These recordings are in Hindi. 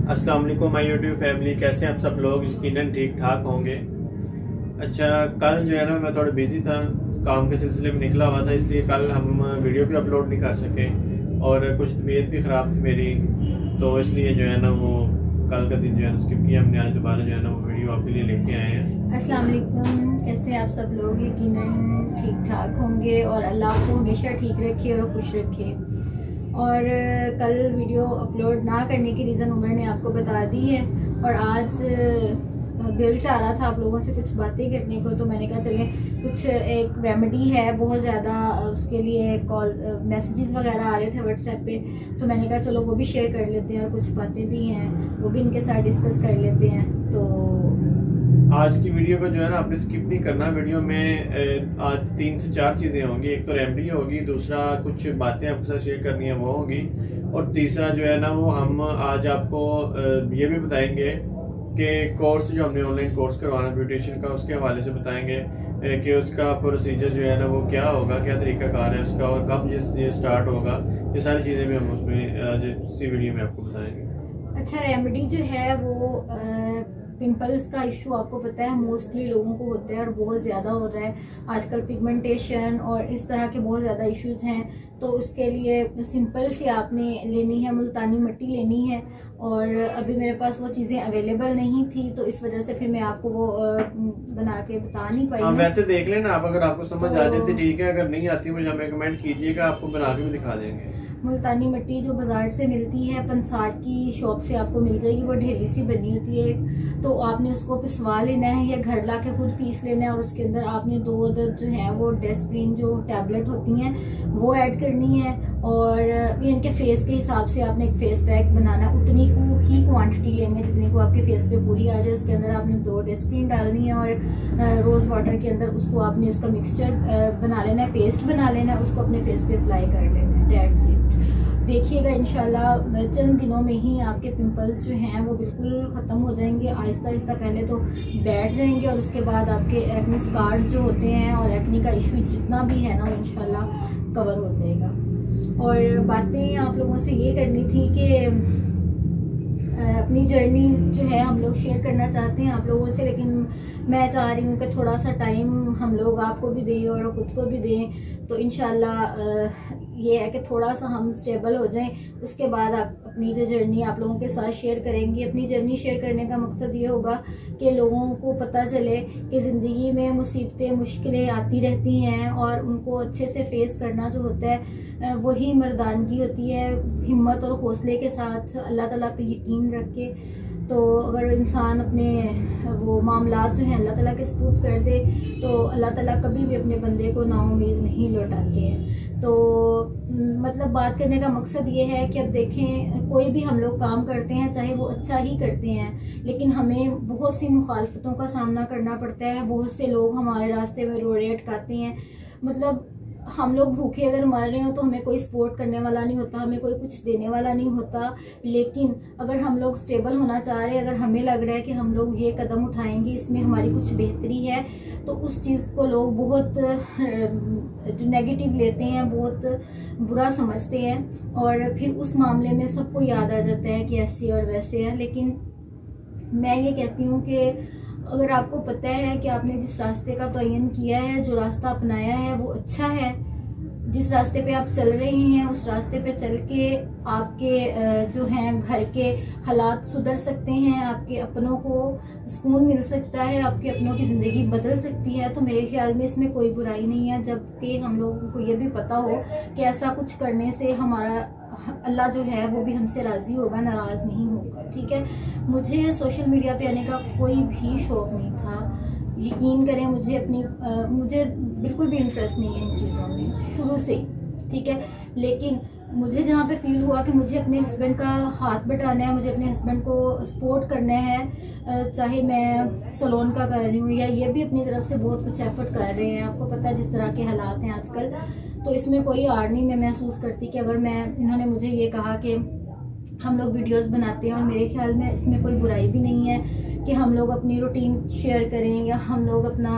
अस्सलाम वालेकुम माय यूट्यूब फैमिली, कैसे हैं आप सब लोग। यकीनन ठीक ठाक होंगे। अच्छा, कल जो है ना मैं थोड़ा बिजी था, काम के सिलसिले में निकला हुआ था, इसलिए कल हम वीडियो भी अपलोड नहीं कर सके और कुछ तबीयत भी ख़राब थी मेरी, तो इसलिए जो है ना वो कल का दिन जो है ना स्किप किया हमने। आज दोबारा जो है ना वो वीडियो आपके लिए लेके आए हैं। अस्सलाम वालेकुम, कैसे हैं आप सब लोग। यकीनन ठीक ठाक होंगे और अल्लाह को हमेशा ठीक रखे और खुश रखे। और कल वीडियो अपलोड ना करने की रीज़न उमर ने आपको बता दी है और आज दिल चाह रहा था आप लोगों से कुछ बातें करने को, तो मैंने कहा चले कुछ एक रेमेडी है बहुत ज़्यादा, उसके लिए कॉल मैसेजेस वगैरह आ रहे थे व्हाट्सएप पे, तो मैंने कहा चलो वो भी शेयर कर लेते हैं और कुछ बातें भी हैं वो भी इनके साथ डिस्कस कर लेते हैं। तो आज की वीडियो को जो है ना आपने स्किप नहीं करना। वीडियो में आज 3 से 4 चीज़ें होंगी। एक तो रेमेडी होगी, दूसरा कुछ बातें आपके साथ शेयर करनी है वो होगी, और तीसरा जो है ना वो हम आज आपको ये भी बताएंगे कि कोर्स जो हमने ऑनलाइन कोर्स करवाना ब्यूटिशियन का, उसके हवाले से बताएंगे कि उसका प्रोसीजर जो है ना वो क्या होगा, क्या तरीकाकार है उसका और कब ये स्टार्ट होगा। ये सारी चीज़ें भी हम उसमें आज इसी वीडियो में आपको बताएंगे। अच्छा, रेमेडी जो है वो पिंपल्स का इशू आपको पता है मोस्टली लोगों को होता है और बहुत ज़्यादा हो रहा है आजकल, पिगमेंटेशन और इस तरह के बहुत ज़्यादा इश्यूज हैं। तो उसके लिए सिंपल सी आपने लेनी है, मुल्तानी मिट्टी लेनी है, और अभी मेरे पास वो चीज़ें अवेलेबल नहीं थी तो इस वजह से फिर मैं आपको वो बना के बता नहीं पाई। वैसे देख लेना आप, अगर आपको समझ आ जाती ठीक है, अगर नहीं आती मुझे हमें कमेंट कीजिएगा, आपको बना के भी दिखा देंगे। मुल्तानी मिट्टी जो बाजार से मिलती है, पंसार की शॉप से आपको मिल जाएगी, वो ढेली सी बनी होती है, तो आपने उसको पिसवा लेना है या घर ला के खुद पीस लेना है और उसके अंदर आपने 2 अदद जो है वो डेस्प्रिन जो टैबलेट होती हैं वो ऐड करनी है, और इनके फेस के हिसाब से आपने एक फेस पैक बनाना है, उतनी को ही क्वांटिटी लेंगे जितनी को आपके फेस पे पूरी आ जाए। उसके अंदर आपने 2 डेस्प्रिन डालनी है और रोज़ वाटर के अंदर उसको आपने उसका मिक्सचर बना लेना है, पेस्ट बना लेना है, उसको अपने फेस पे अप्लाई कर लेना है। डेट से देखिएगा इंशाल्लाह चंद दिनों में ही आपके पिंपल्स जो हैं वो बिल्कुल ख़त्म हो जाएंगे आहिस्ता आहिस्ता। पहले तो बैठ जाएंगे और उसके बाद आपके एक्ने स्कार्स जो होते हैं और एक्ने का इशू जितना भी है ना वो इंशाल्लाह कवर हो जाएगा। और बातें आप लोगों से ये करनी थी कि अपनी जर्नी जो है हम लोग शेयर करना चाहते हैं आप लोगों से, लेकिन मैं चाह रही हूँ कि थोड़ा सा टाइम हम लोग आपको भी दें और खुद को भी दें। तो इंशाल्लाह ये है कि थोड़ा सा हम स्टेबल हो जाएं, उसके बाद आप अपनी जो जर्नी आप लोगों के साथ शेयर करेंगे। अपनी जर्नी शेयर करने का मकसद ये होगा कि लोगों को पता चले कि ज़िंदगी में मुसीबतें मुश्किलें आती रहती हैं और उनको अच्छे से फेस करना जो होता है वही मर्दानगी होती है। हिम्मत और हौसले के साथ अल्लाह ताला पे यकीन रख के, तो अगर इंसान अपने वो मामलात जो हैं अल्लाह ताला के सुपुर्द कर दे तो अल्लाह ताला कभी भी अपने बंदे को नाउम्मीद नहीं लौटाते हैं। तो मतलब बात करने का मकसद ये है कि अब देखें कोई भी हम लोग काम करते हैं चाहे वो अच्छा ही करते हैं, लेकिन हमें बहुत सी मुखालफतों का सामना करना पड़ता है। बहुत से लोग हमारे रास्ते में रोड़े अटकाते हैं, मतलब हम लोग भूखे अगर मर रहे हो तो हमें कोई सपोर्ट करने वाला नहीं होता, हमें कोई कुछ देने वाला नहीं होता। लेकिन अगर हम लोग स्टेबल होना चाह रहे हैं, अगर हमें लग रहा है कि हम लोग ये कदम उठाएंगे इसमें हमारी कुछ बेहतरी है, तो उस चीज़ को लोग बहुत नेगेटिव लेते हैं, बहुत बुरा समझते हैं और फिर उस मामले में सबको याद आ जाता है कि ऐसे और वैसे है। लेकिन मैं ये कहती हूँ कि अगर आपको पता है कि आपने जिस रास्ते का तयन किया है, जो रास्ता अपनाया है वो अच्छा है, जिस रास्ते पे आप चल रहे हैं उस रास्ते पे चल के आपके जो हैं घर के हालात सुधर सकते हैं, आपके अपनों को सुकून मिल सकता है, आपके अपनों की ज़िंदगी बदल सकती है, तो मेरे ख्याल में इसमें कोई बुराई नहीं है। जबकि हम लोगों को ये भी पता हो कि ऐसा कुछ करने से हमारा अल्लाह जो है वो भी हमसे राज़ी होगा, नाराज़ नहीं होगा। ठीक है, मुझे सोशल मीडिया पे आने का कोई भी शौक़ नहीं था, यकीन करें मुझे बिल्कुल भी इंटरेस्ट नहीं है इन चीज़ों में शुरू से। ठीक है, लेकिन मुझे जहाँ पे फील हुआ कि मुझे अपने हस्बैंड का हाथ बटाना है, मुझे अपने हस्बैंड को सपोर्ट करना है, चाहे मैं सलोन का कर रही हूँ या ये भी अपनी तरफ से बहुत कुछ एफर्ट कर रहे हैं, आपको पता है जिस तरह के हालात हैं आजकल, तो इसमें कोई आड़ नहीं मैं महसूस करती कि अगर इन्होंने मुझे ये कहा कि हम लोग वीडियोस बनाते हैं और मेरे ख्याल में इसमें कोई बुराई भी नहीं है कि हम लोग अपनी रूटीन शेयर करें या हम लोग अपना,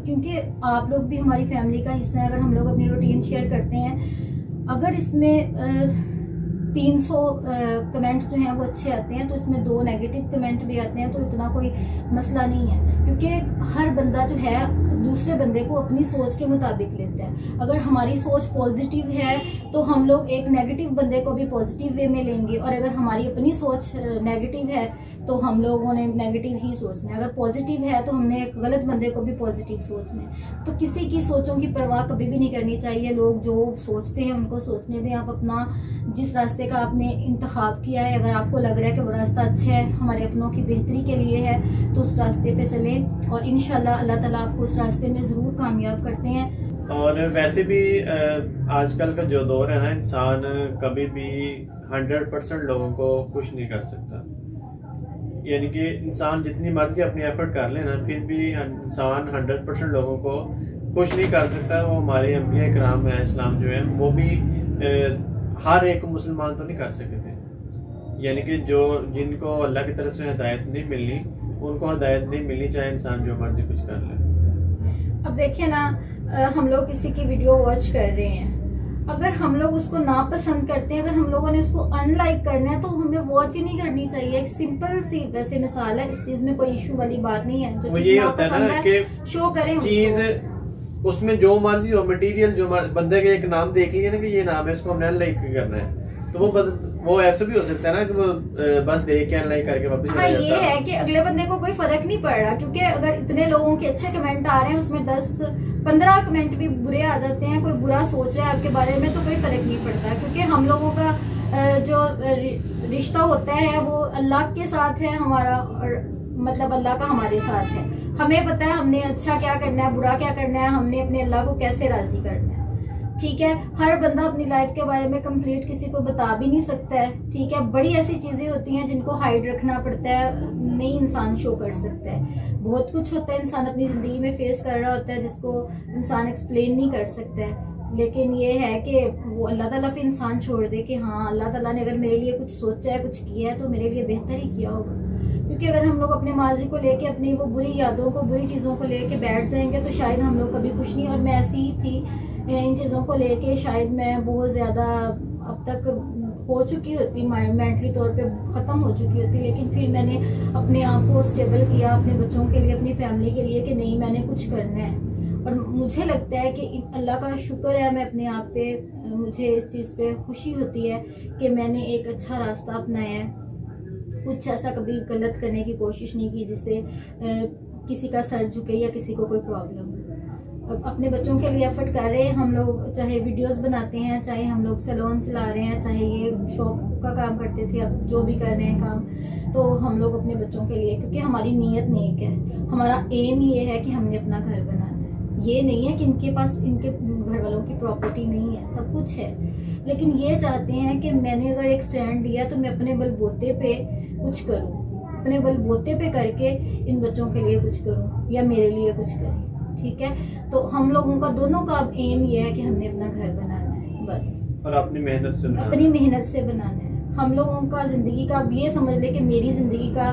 क्योंकि आप लोग भी हमारी फैमिली का हिस्सा है, अगर हम लोग अपनी रूटीन शेयर करते हैं, अगर इसमें 300 कमेंट्स जो हैं वो अच्छे आते हैं, तो इसमें 2 नेगेटिव कमेंट भी आते हैं, तो इतना कोई मसला नहीं है, क्योंकि हर बंदा जो है दूसरे बंदे को अपनी सोच के मुताबिक लेता है। अगर हमारी सोच पॉजिटिव है तो हम लोग एक नेगेटिव बंदे को भी पॉजिटिव वे में लेंगे, और अगर हमारी अपनी सोच नेगेटिव है तो हम लोगों ने नेगेटिव ही सोचना है। अगर पॉजिटिव है तो हमने एक गलत बंदे को भी पॉजिटिव सोचना है। तो किसी की सोचों की परवाह कभी भी नहीं करनी चाहिए। लोग जो सोचते हैं उनको सोचने दें। आप अपना जिस रास्ते का आपने इंतखाब किया है, अगर आपको लग रहा है कि वो रास्ता अच्छा है, हमारे अपनों की बेहतरी के लिए है, तो उस रास्ते पे चलें और इंशाल्लाह अल्लाह ताला आपको उस रास्ते में ज़रूर कामयाब करते हैं। और वैसे भी आजकल का जो दौर है ना, इंसान कभी भी 100% लोगों को खुश नहीं कर सकता। यानी कि इंसान जितनी मर्जी अपनी एफर्ट कर लेना, फिर भी इंसान 100% लोगों को खुश नहीं कर सकता। वो हमारे अंबिया इकराम है इस्लाम जो है, वो भी हर एक मुसलमान तो नहीं कर सके थे। यानी कि जो जिनको अल्लाह की तरफ से हिदायत नहीं मिलनी, उनको हिदायत नहीं मिलनी, चाहे इंसान जो मर्जी कुछ कर ले। अब देखिए ना, हम लोग किसी की वीडियो वॉच कर रहे हैं, अगर हम लोग उसको नापसंद करते हैं, अगर हम लोगों ने उसको अनलाइक करना है, तो हमें वॉच ही नहीं करनी चाहिए। एक सिंपल सी वैसे मिसाल है, इस चीज में कोई इशू वाली बात नहीं है। जो ये होता है ना कि शो करें चीज उसमें जो मर्जी हो, मटेरियल जो बंदे के एक नाम देख लिया ना कि ये नाम है, इसको हमने अनलाइक करना है, तो वो ऐसे भी हो सकता है ना कि वो बस देख के अनलाइक करके वापस हाँ, ये है कि अगले बंदे को कोई फर्क नहीं पड़ रहा, क्योंकि अगर इतने लोगों के अच्छे कमेंट आ रहे हैं, उसमें 10-15 कमेंट भी बुरे आ जाते हैं, कोई बुरा सोच रहा है आपके बारे में, तो कोई फर्क नहीं पड़ता, क्योंकि हम लोगों का जो रिश्ता होता है वो अल्लाह के साथ है हमारा, और मतलब अल्लाह का हमारे साथ है। हमें पता है हमने अच्छा क्या करना है, बुरा क्या करना है, हमने अपने अल्लाह को कैसे राजी करना है। ठीक है, हर बंदा अपनी लाइफ के बारे में कंप्लीट किसी को बता भी नहीं सकता है। ठीक है, बड़ी ऐसी चीजें होती हैं जिनको हाइड रखना पड़ता है, नहीं इंसान शो कर सकता है। बहुत कुछ होता है इंसान अपनी जिंदगी में फेस कर रहा होता है, जिसको इंसान एक्सप्लेन नहीं कर सकता है। लेकिन ये है कि वो अल्लाह ताला पे इंसान छोड़ दे कि हाँ, अल्लाह ताला ने अगर मेरे लिए कुछ सोचा है, कुछ किया है, तो मेरे लिए बेहतर ही किया होगा। क्योंकि अगर हम लोग अपने माजी को लेके, अपनी वो बुरी यादों को, बुरी चीज़ों को लेके बैठ जाएंगे, तो शायद हम लोग कभी कुछ नहीं। और मैं ऐसी ही थी, इन चीज़ों को लेके शायद मैं बहुत ज़्यादा अब तक हो चुकी होती, मेंटली तौर पे ख़त्म हो चुकी होती, लेकिन फिर मैंने अपने आप को स्टेबल किया, अपने बच्चों के लिए, अपनी फैमिली के लिए, कि नहीं, मैंने कुछ करना है। और मुझे लगता है कि अल्लाह का शुक्र है, मैं अपने आप पे, मुझे इस चीज़ पे खुशी होती है कि मैंने एक अच्छा रास्ता अपनाया है। कुछ ऐसा कभी गलत करने की कोशिश नहीं की जिससे किसी का सर झुके या किसी को कोई प्रॉब्लम। अब अपने बच्चों के लिए एफर्ट कर रहे हैं हम लोग, चाहे वीडियोस बनाते हैं, चाहे हम लोग सैलून चला रहे हैं, चाहे ये शॉप का काम करते थे, अब जो भी कर रहे हैं काम, तो हम लोग अपने बच्चों के लिए, क्योंकि हमारी नीयत नेक है, हमारा एम ये है कि हमने अपना घर बनाना है। ये नहीं है कि इनके पास, इनके घर वालों की प्रॉपर्टी नहीं है, सब कुछ है, लेकिन ये चाहते हैं कि मैंने अगर एक स्टैंड लिया तो मैं अपने बलबूते पे कुछ करूं, अपने बलबूते पे करके इन बच्चों के लिए कुछ करूं या मेरे लिए कुछ करें। ठीक है, तो हम लोगों का दोनों का एम ये है कि हमने अपना घर बनाना है बस, और अपनी मेहनत से बनाना है। हम लोगों का जिंदगी का, अब ये समझ ले कि मेरी जिंदगी का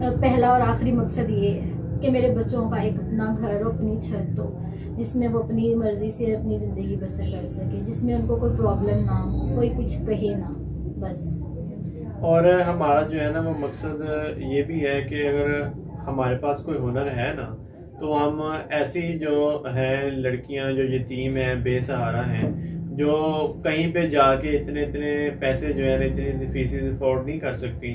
पहला और आखिरी मकसद ये है कि मेरे बच्चों का एक अपना घर, अपनी छत हो, जिसमें वो अपनी मर्जी से अपनी जिंदगी बसर कर सके, जिसमें उनको कोई प्रॉब्लम ना हो, कोई कुछ कहे ना, बस। और हमारा जो है ना वो मकसद ये भी है कि अगर हमारे पास कोई हुनर है ना, तो हम ऐसी जो है लड़कियां जो यतीम हैं, बेसहारा हैं, जो कहीं पे जाके इतने पैसे जो है ना, इतनी फीसें अफोर्ड नहीं कर सकती,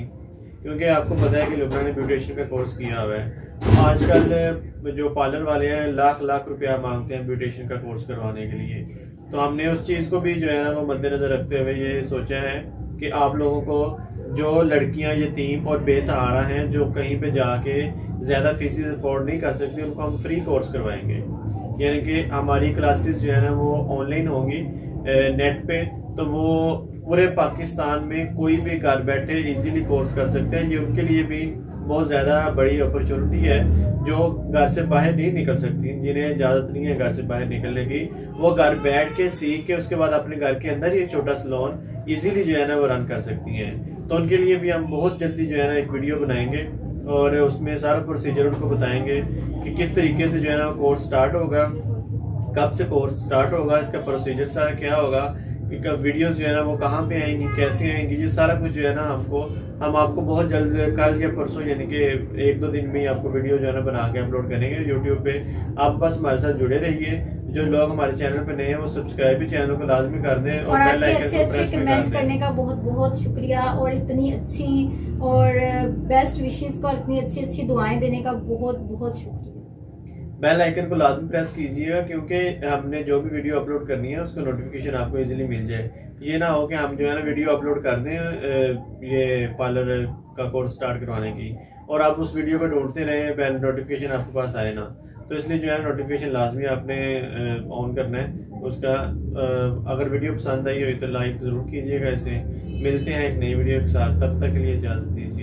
क्योंकि आपको पता है कि लुबना ने ब्यूटिशियन का कोर्स किया हुआ है। आजकल जो पार्लर वाले हैं लाख रुपया मांगते हैं ब्यूटिशियन का कोर्स करवाने के लिए। तो हमने उस चीज़ को भी जो है ना वो मद्देनजर रखते हुए ये सोचा है कि आप लोगों को, जो लड़कियां यतीम और बेसहारा हैं, जो कहीं पे जाके ज़्यादा फीसेस अफोर्ड नहीं कर सकती, उनको हम फ्री कोर्स करवाएंगे। यानी कि हमारी क्लासेस जो है ना वो ऑनलाइन होंगी नेट पे, तो वो पूरे पाकिस्तान में कोई भी घर बैठे इजीली कोर्स कर सकते हैं। ये उनके लिए भी बहुत ज़्यादा बड़ी अपॉर्चुनिटी है, जो घर से बाहर नहीं निकल सकती, जिन्हें इजाज़त नहीं है घर से बाहर निकलने की, वो घर बैठ के सीख के उसके बाद अपने घर के अंदर ही छोटा सैलून इजीली जो है ना वो रन कर सकती हैं। तो उनके लिए भी हम बहुत जल्दी जो है ना एक वीडियो बनाएंगे और उसमें सारा प्रोसीजर उनको बताएंगे कि किस तरीके से जो है ना कोर्स स्टार्ट होगा, कब से कोर्स स्टार्ट होगा, इसका प्रोसीजर सारा क्या होगा, कि कब वीडियोस जो है ना वो कहाँ पे आएंगी, कैसे आएंगी, ये सारा कुछ जो है ना हम आपको बहुत जल्द कल या परसों यानी कि 1-2 दिन में ही आपको वीडियो जो है ना बना के अपलोड करेंगे यूट्यूब पे। आप बस हमारे साथ जुड़े रहिए। जो लोग हमारे चैनल पे नए हैं वो सब्सक्राइब भी चैनल को लाजमी कर दें और बेल आइकन को प्रेस भी कर कमेंट दें। करने का बहुत बहुत शुक्रिया, और इतनी अच्छी और बेस्ट विशेस का, इतनी अच्छी अच्छी दुआएं देने का बहुत बहुत शुक्रिया। बेल आइकन को लाजमी प्रेस कीजिएगा क्योंकि हमने जो भी वीडियो अपलोड करनी है उसका नोटिफिकेशन आपको इजीली मिल जाए। ये ना हो कि हम जो है ना वीडियो अपलोड कर दें ये पार्लर का कोर्स स्टार्ट करवाने की, और आप उस वीडियो को ढूंढते रहे, बेल नोटिफिकेशन आपके पास आए ना। तो इसलिए जो है नोटिफिकेशन लाजमी आपने ऑन करना है उसका। अगर वीडियो पसंद आई हो तो लाइक ज़रूर कीजिएगा। इसे मिलते हैं एक नई वीडियो के साथ, तब तक के लिए इजाज़त दीजिए।